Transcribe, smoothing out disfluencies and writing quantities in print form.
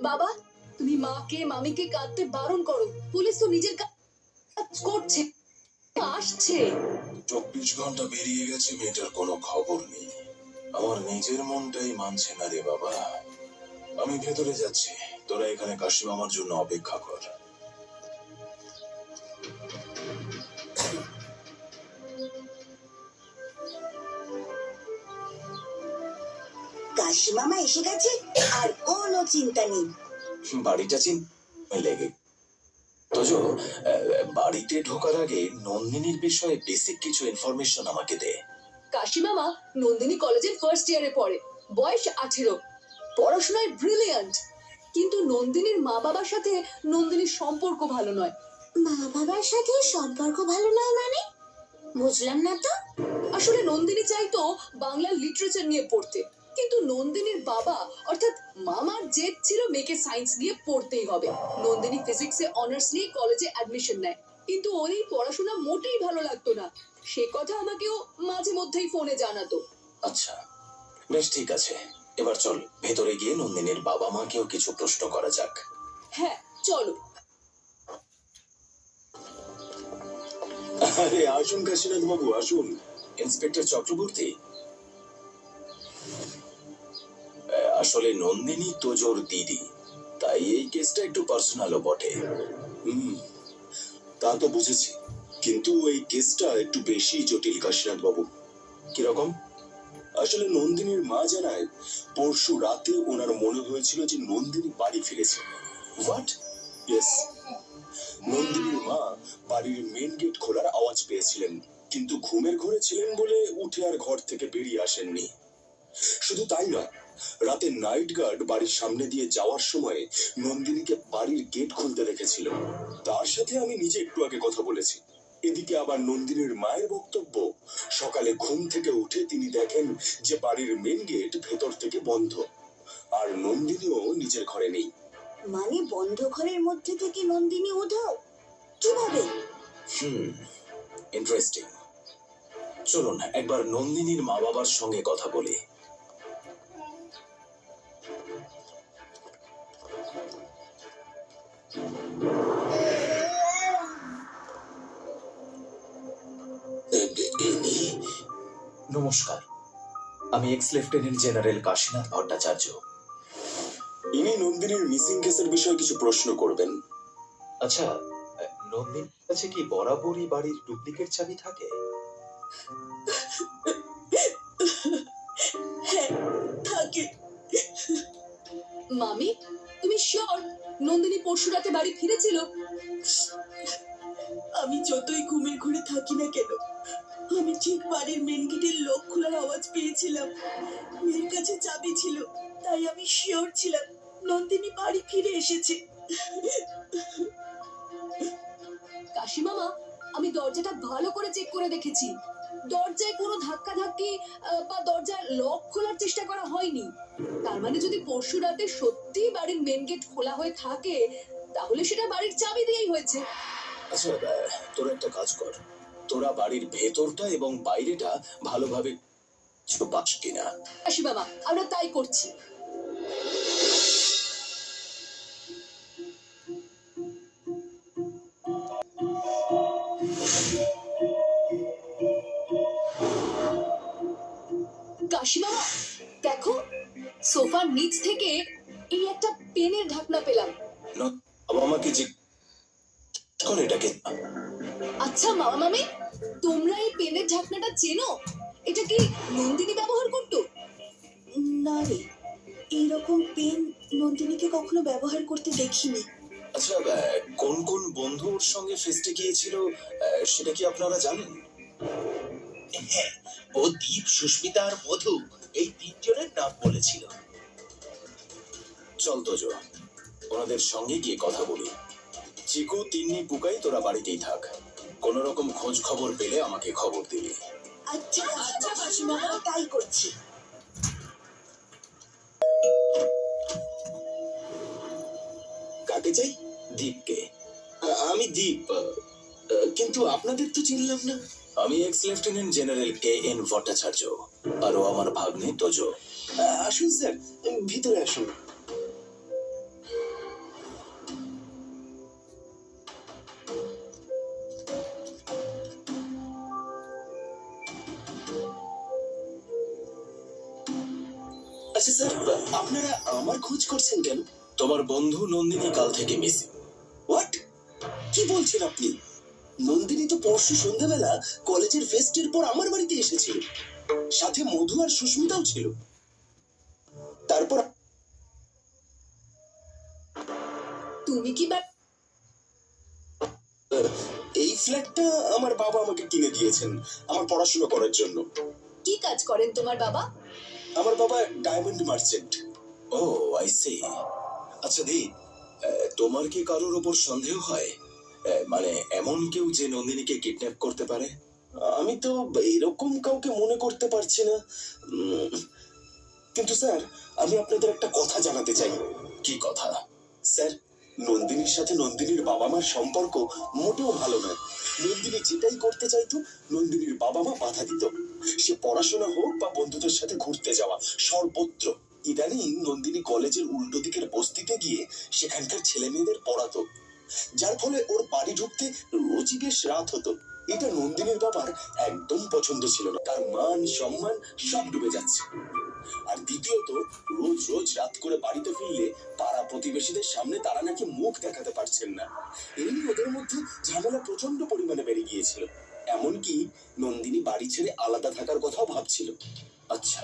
বাবা, তুমি মাকে মামিকে কাঁদতে বারণ করো। পুলিশ তো নিজের কাজ করছে, আসছে। 24 ঘন্টা বেরিয়ে গেছে, মেয়েটার কোনো খবর নেই। আমার নিজের মনটাই মানছে না রে বাবা। আমি ভেতরে যাচ্ছি, তোরা এখানে কাশিম আমার জন্য অপেক্ষা কর। কাশি মামা এসে গেছে, আর কোনো চিন্তা নেই। বাড়িটা লেগে তোজো, বাড়িতে ঢোকার আগে নন্দিনীর বিষয়ে বেসিক কিছু ইনফরমেশন আমাকে দে। কাশিমামা নন্দিনী কলেজের ফার্স্ট ইয়ারে পড়ে, বয়স 18, পড়াশোনায় ব্রিলিয়ান্ট। কিন্তু নন্দিনীর মা বাবার সাথে নন্দিনীর সম্পর্ক ভালো নয়। মা বাবার সাথে সম্পর্ক ভালো নয় মানে? বুঝলাম না তো। আসলে নন্দিনী চাইতো বাংলা লিটারেচার নিয়ে পড়তে, কিন্তু নন্দিনীর বাবা অর্থাৎ মামার জেদ ছিল মেয়েকে সায়েন্স নিয়ে পড়তেই হবে। নন্দিনী ফিজিক্সে অনার্স নিয়ে কলেজে অ্যাডমিশন নেয়, কিন্তু ওর এই পড়াশোনা মোটেই ভালো লাগতো না। সে কথা আমাকেও মাঝে মধ্যেই ফোনে জানাতো। আচ্ছা, বেশ ঠিক আছে, এবার চল ভেতরে গিয়ে নন্দিনীর বাবা মাকেও কিছু প্রশ্ন করা যাক। হ্যাঁ, চলো। আরে আসুন কাশীনাথ বাবু, আসুন। ইন্সপেক্টর চক্রবর্তী, আসলে নন্দিনী তোজোর দিদি, তাই এই কেসটা একটু পার্সোনালও বটে। তা তো বুঝেছি, কিন্তু এই কেসটা একটু বেশি জটিল কাশীনাথ বাবু। কিরকম? আসলে নন্দিনীর মা জানায় পরশু রাতে ওনার মনে হয়েছিল যে নন্দিনী বাড়ি ফিরেছে। হোয়াট? ইয়েস, নন্দিনীর মা বাড়ির মেন গেট খোলার আওয়াজ পেয়েছিলেন, কিন্তু ঘুমের ঘরে ছিলেন বলে উঠে আর ঘর থেকে বেরিয়ে আসেননি। শুধু তাই নয়, রাতে নাইট গার্ড বাড়ির সামনে দিয়ে যাওয়ার সময় নন্দিনীকে বাড়ির গেট খুলতে দেখেছিল। তার সাথে আমি নিজে একটু আগে কথা বলেছি। এদিকে আবার নন্দিনীর মায়ের বক্তব্য, সকালে ঘুম থেকে উঠে তিনি দেখেন যে বাড়ির মেন গেট ভেতর থেকে বন্ধ, আর নন্দিনীও নিজের ঘরে নেই। মানে বন্ধ ঘরের মধ্যে থেকে নন্দিনী উধাও? কিভাবে? ইন্টারেস্টিং। চলুন একবার নন্দিনীর মা বাবার সঙ্গে কথা বলি। নমস্কার, আমি ex lieutenant general Kashinath Bhattacharya. ইনি নন্দিনীর মিসিং কেসের বিষয়ে কিছু প্রশ্ন করবেন। আচ্ছা, নন্দিনীর কাছে কি বরাবরই বাড়ির ডুপ্লিকেট চাবি থাকে? হ্যাঁ, থাকে। মামি, তুমি শিওর নন্দিনী পরশু রাতে বাড়ি ফিরেছিল? আমি যতই ঘুমের ঘরে থাকি না কেন, আমি ঠিক বাড়ির মেন গেটের লক খোলার আওয়াজ পেয়েছিলাম। মেয়ের কাছে চাবি ছিল, তাই আমি শিওর ছিলাম নন্দিনী বাড়ি ফিরে এসেছে। কাশিমামা, আমি দরজাটা ভালো করে চেক করে দেখেছি। দরজায় কোনো ধাক্কাধাক্কি বা দরজার লক খোলার চেষ্টা করা হয়নি। তার মানে যদি পরশু রাতে সত্যি বাড়ির মেন গেট খোলা হয়ে থাকে, তাহলে সেটা বাড়ির চাবি দিয়েই হয়েছে। আচ্ছা, তোরা একটা কাজ কর, তোরা বাড়ির ভেতরটা এবং বাইরেটা ভালোভাবে পাস কিনা। কাশিমামা, আমরা তাই করছি। কাশিমামা, দেখো, সোফার নিচ থেকে এই একটা পেনের ঢাকনা পেলাম। না, বাবা আমাকে যে করে এটাকে। আচ্ছা মামা মামি, তোমরা এই পেনের ঢাকনাটা চেনো? এটা কি নন্দিনী ব্যবহার করতো? না রে, এইরকম পেন নন্দিনীকে কখনো ব্যবহার করতে দেখিনি। আচ্ছা, কোন কোন বন্ধু ওর সঙ্গে ফেস্টে গিয়েছিল সেটা কি আপনারা জানেন? হ্যাঁ, ও দীপ, সুস্মিতা আর মধু, এই তিনজনের নাম বলেছিল। চল তোজো, ওনাদের সঙ্গে গিয়ে কথা বলি। চিকু, তিন্নি, পুকাই তোরা বাড়িতেই থাক। কোন রকম খোঁজ খবর পেলে আমাকে খবর দিবি। আচ্ছা আচ্ছা কাশিমামা, তাই করছি। কাকে চাই? দীপকে। আমি দীপ, কিন্তু আপনাদের তো চিনলাম না। আমি ex lieutenant general KN Bhattacharya, আর ও আমার ভাগ্নে তোজো। আসুন স্যার, ভিতরে আসুন। আচ্ছা স্যার, আপনারা আমার খোঁজ করছেন কেন? তোমার বন্ধু নন্দিনী কাল থেকে মিসিং। হোয়াট? কি বলছেন আপনি? নন্দিনী তো পরশু সন্ধ্যাবেলা কলেজের ফেস্টের পর আমার বাড়িতে এসেছিল, সাথে মধু আর সুস্মিতাও ছিল। তারপর তুমি কি এই ফ্ল্যাটটা আমার বাবা আমাকে কিনে দিয়েছেন আমার পড়াশোনা করার জন্য। কি কাজ করেন তোমার বাবা? আমার বাবা ডায়মন্ড মার্চেন্ট। ও, আই সি। আচ্ছা দি, তোমার কি কারোর ওপর সন্দেহ হয়? মানে এমন কেউ যে নন্দিনীকে কিডন্যাপ করতে পারে? আমি তো এরকম কাউকে মনে করতে পারছি না। কিন্তু স্যার, আমি আপনাদের একটা কথা জানাতে চাই। কি কথা? স্যার, নন্দিনীর সাথে নন্দিনীর বাবা মার সম্পর্ক মোটেও ভালো নয়। নন্দিনী যেটাই করতে চাইতো, নন্দিনীর বাবা মা বাধা দিত। সে পড়াশোনা হোক বা বন্ধুদের সাথে ঘুরতে যাওয়া, সর্বত্র। ইদানিং নন্দিনী কলেজের উল্টো দিকের বস্তিতে গিয়ে সেখানকার ছেলে মেয়েদের পড়াতো, যার ফলে ওর বাড়ি ঢুকতে রোজই বেশ রাত হতো। এটা নন্দিনীর বাবার একদম পছন্দ ছিল না। তার মান সম্মান সব ডুবে যাচ্ছে। আর দ্বিতীয়ত, রোজ রোজ রাত করে বাড়িতে ফিরলে পাড়া প্রতিবেশীদের সামনে তারা নাকি মুখ দেখাতে পারছেন না। এই নিয়ে ওদের মধ্যে ঝামেলা প্রচন্ড পরিমাণে বেড়ে গিয়েছিল। এমনকি নন্দিনী বাড়ি ছেড়ে আলাদা থাকার কথাও ভাবছিল। আচ্ছা।